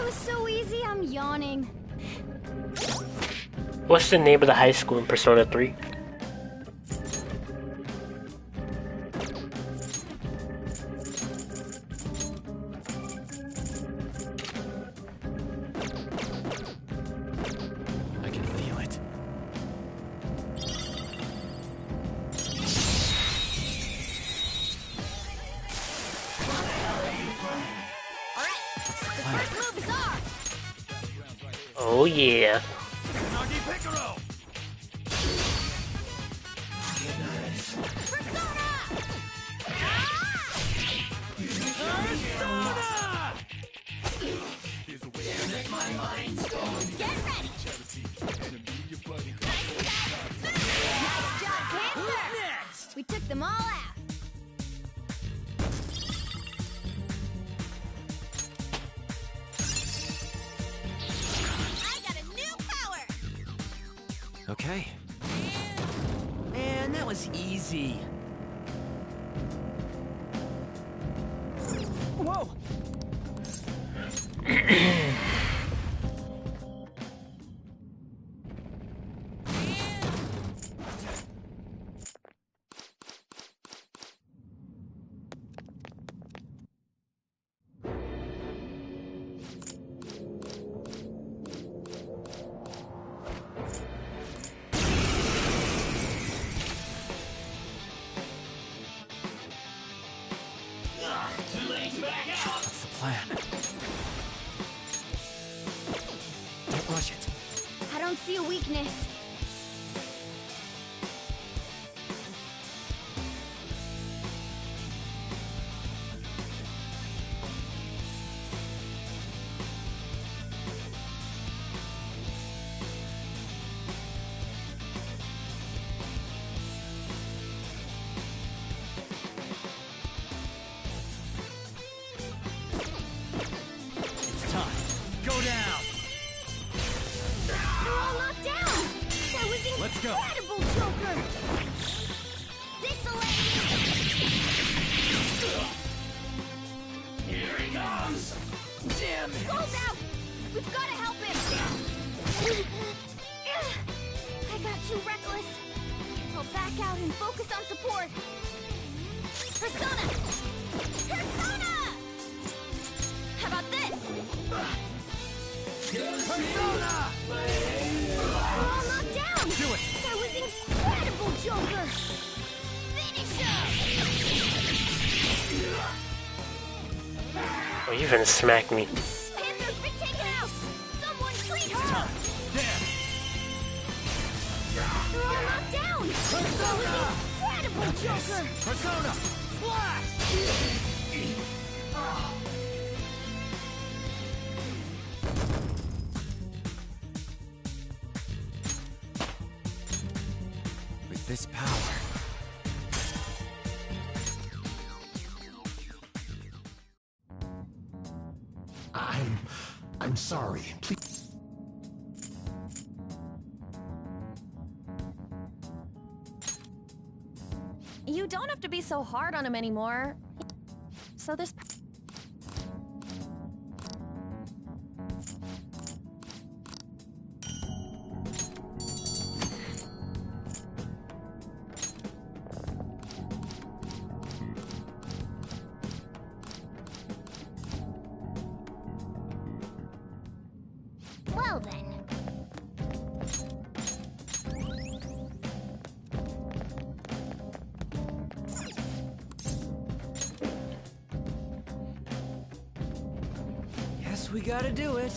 was so easy, I'm yawning. What's the name of the high school in Persona 3? I can feel it. First move is ours! Oh yeah. Get ready! Nice job, Panther! We took them all out. I got a new power! Okay. Man, that was easy. Whoa! What's the plan? Don't rush it. I don't see a weakness. It's time. Go down. They're all knocked down. That was Let's go. incredible, Joker. This'll Here he comes! Damn it! Gold out. We've got to help him. I got too reckless. I'll back out and focus on support. Persona! Persona! How about this? Persona! We're all knocked down. Do it. That was incredible, Joker. Finish him! Oh, you're gonna smack me. Panther's been taken out! Someone treat her! There! They're all knocked down. That was incredible, Joker. Persona! Flash! With this power... I'm sorry. Please. You don't have to be so hard on him anymore. So this... Well then. Guess we gotta do it.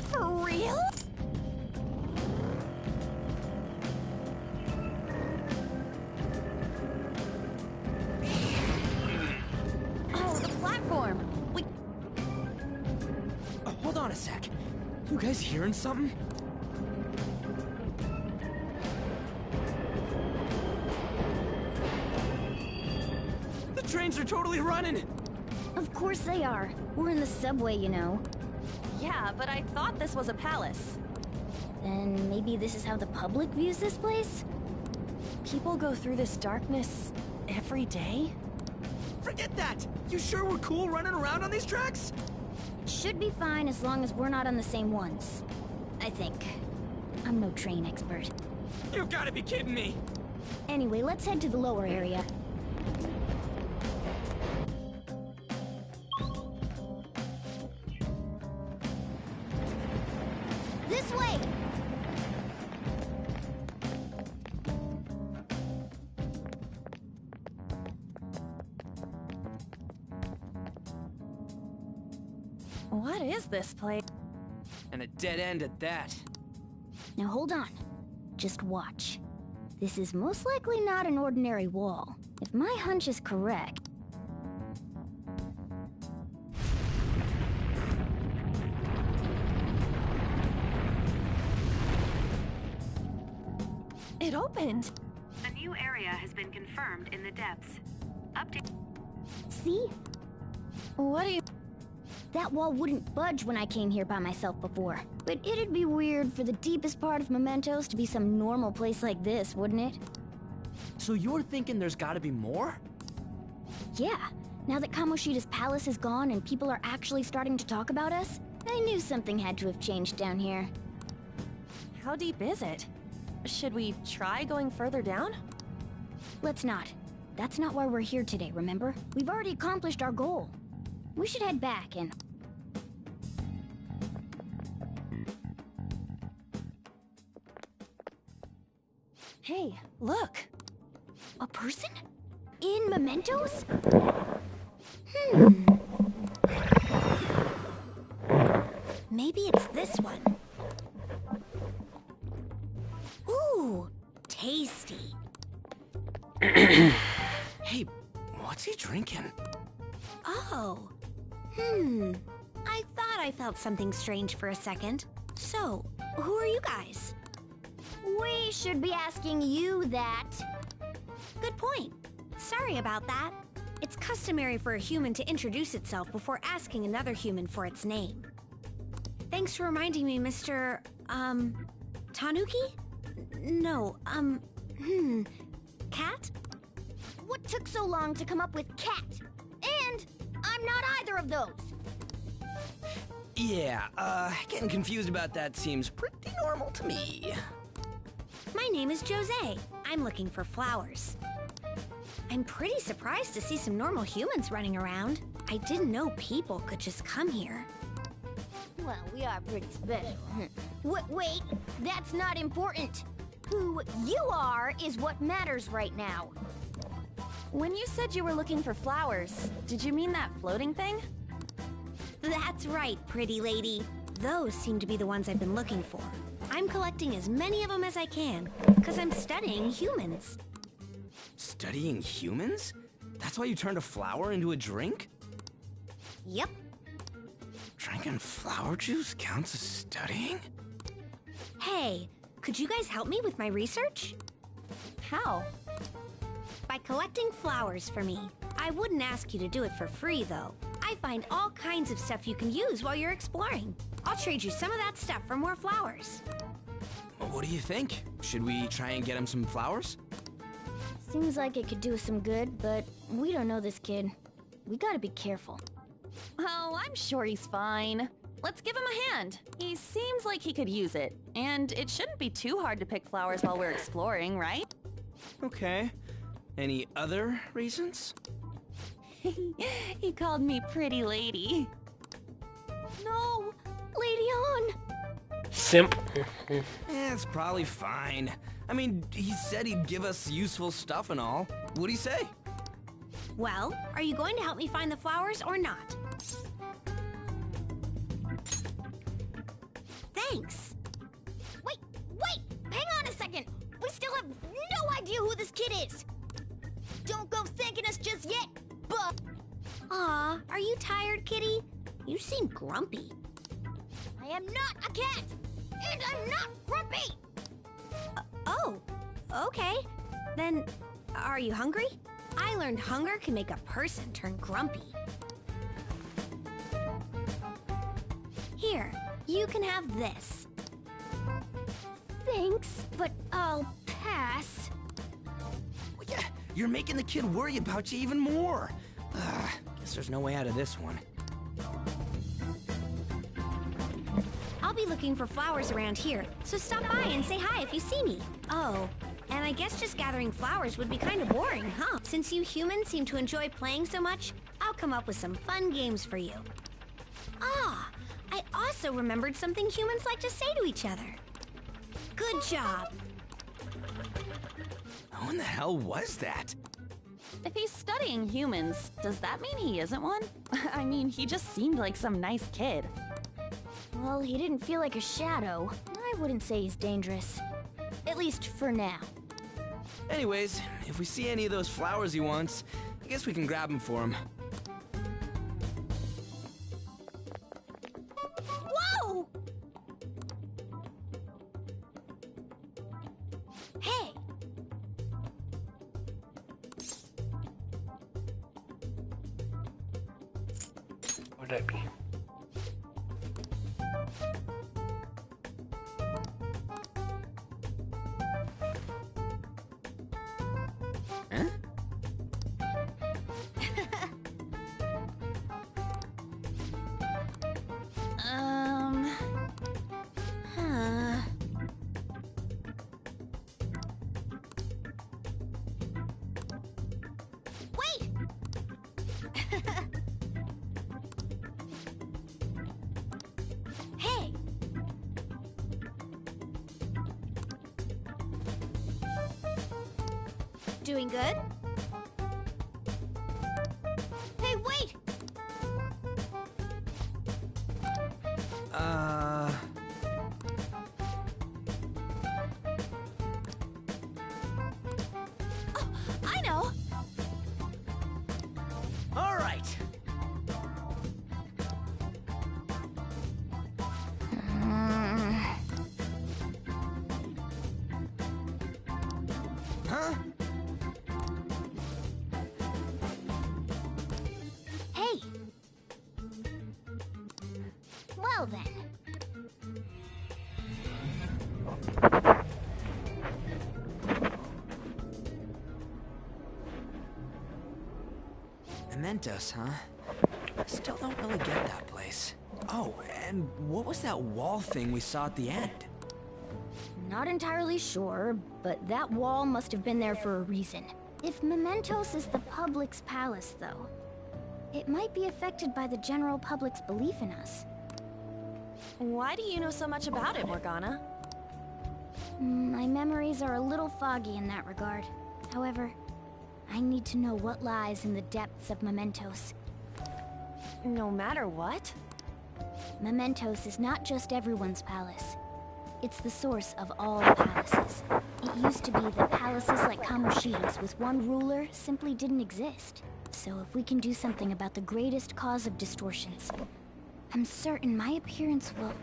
For real? Oh, the platform! We... Hold on a sec. You guys hearing something? The trains are totally running! Of course they are. We're in the subway, you know. Yeah, but I thought this was a palace. Then maybe this is how the public views this place? people go through this darkness every day? Forget that! You sure we're cool running around on these tracks? Should be fine as long as we're not on the same ones. I think. I'm no train expert. You've gotta be kidding me! Anyway, let's head to the lower area. This way! What is this place? And a dead end at that. Now hold on. Just watch. This is most likely not an ordinary wall. If my hunch is correct... It opened! A new area has been confirmed in the depths. Update. See? What do you... That wall wouldn't budge when I came here by myself before. But it'd be weird for the deepest part of Mementos to be some normal place like this, wouldn't it? So you're thinking there's gotta be more? Yeah. Now that Kamoshida's palace is gone and people are actually starting to talk about us, I knew something had to have changed down here. How deep is it? Should we try going further down? Let's not. That's not why we're here today, remember? We've already accomplished our goal. We should head back and... Hey, look! A person? In Mementos? Maybe it's this one. Ooh, tasty. Hey, what's he drinking? Oh. I thought I felt something strange for a second. So, who are you guys? We should be asking you that. Good point. Sorry about that. It's customary for a human to introduce itself before asking another human for its name. Thanks for reminding me, Mr. Tanuki? No, Cat? What took so long to come up with cat? And I'm not either of those. Yeah, getting confused about that seems pretty normal to me. My name is Jose. I'm looking for flowers. I'm pretty surprised to see some normal humans running around. I didn't know people could just come here. Well, we are pretty special. Wait, that's not important. Who you are is what matters right now. When you said you were looking for flowers, did you mean that floating thing? That's right, pretty lady. Those seem to be the ones I've been looking for. I'm collecting as many of them as I can, because I'm studying humans. Studying humans? That's why you turned a flower into a drink? Yep. Drinking flower juice counts as studying? Hey, could you guys help me with my research? How? By collecting flowers for me. I wouldn't ask you to do it for free, though. I find all kinds of stuff you can use while you're exploring. I'll trade you some of that stuff for more flowers. Well, what do you think? Should we try and get him some flowers? Seems like it could do us some good, but we don't know this kid. We gotta be careful. Oh, I'm sure he's fine. Let's give him a hand. He seems like he could use it. And it shouldn't be too hard to pick flowers while we're exploring, right? Okay. Any other reasons? He called me pretty lady. No! Lady on! Simp. It's probably fine. I mean, he said he'd give us useful stuff and all. What'd he say? Well, are you going to help me find the flowers or not? Thanks. Wait! Hang on a second! We still have no idea who this kid is! Don't go thanking us just yet, but... Aw, are you tired, kitty? You seem grumpy. I am not a cat! And I'm not grumpy! Oh, okay. Then, are you hungry? I learned hunger can make a person turn grumpy. Here, you can have this. Thanks, but I'll pass. You're making the kid worry about you even more. Guess there's no way out of this one. I'll be looking for flowers around here, so stop by and say hi if you see me. Oh, and I guess just gathering flowers would be kind of boring, huh? Since you humans seem to enjoy playing so much, I'll come up with some fun games for you. Ah, I also remembered something humans like to say to each other. Good job. Who in the hell was that? If he's studying humans, does that mean he isn't one? I mean, he just seemed like some nice kid. Well, he didn't feel like a shadow. I wouldn't say he's dangerous. At least for now. Anyways, if we see any of those flowers he wants, I guess we can grab them for him. Whoa! Hey! What would that be? Wait! Hey! Doing good? Hey, wait! Oh, I know! All right. Huh? Hey! Well then. Mementos, huh? I still don't really get that place. Oh, and what was that wall thing we saw at the end? Not entirely sure, but that wall must have been there for a reason. If Mementos is the public's palace, though, it might be affected by the general public's belief in us. Why do you know so much about it, Morgana? My memories are a little foggy in that regard. However, I need to know what lies in the depths of Mementos. No matter what? Mementos is not just everyone's palace. It's the source of all palaces. It used to be that palaces like Kamoshida's with one ruler simply didn't exist. So if we can do something about the greatest cause of distortions, I'm certain my appearance will...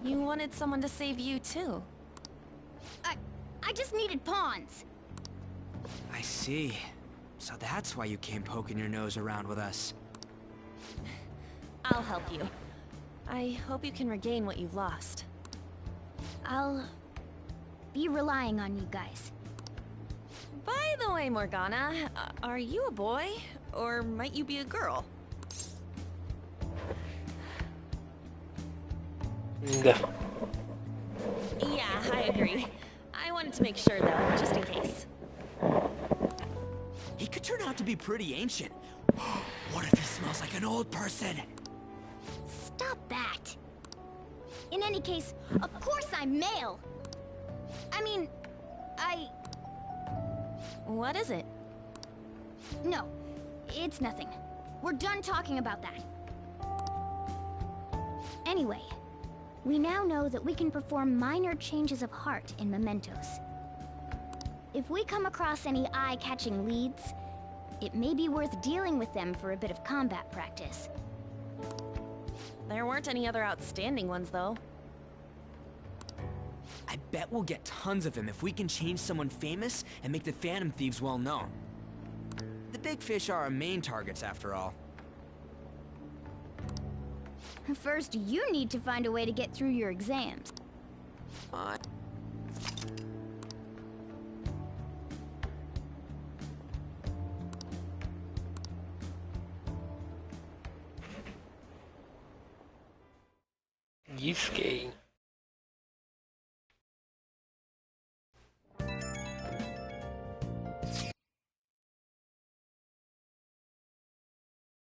You wanted someone to save you, too. I just needed pawns! I see. So that's why you came poking your nose around with us. I'll help you. I hope you can regain what you've lost. I'll be relying on you guys. By the way, Morgana, are you a boy? Or might you be a girl? No. Yeah, I agree. I wanted to make sure, though, just in case. He could turn out to be pretty ancient. What if he smells like an old person? Stop that! In any case, of course I'm male! I mean, What is it? No, it's nothing. We're done talking about that. Anyway, we now know that we can perform minor changes of heart in Mementos. If we come across any eye-catching leads, it may be worth dealing with them for a bit of combat practice. There weren't any other outstanding ones, though. I bet we'll get tons of them if we can change someone famous and make the Phantom Thieves well known. The big fish are our main targets, after all. First, you need to find a way to get through your exams. Yusuke.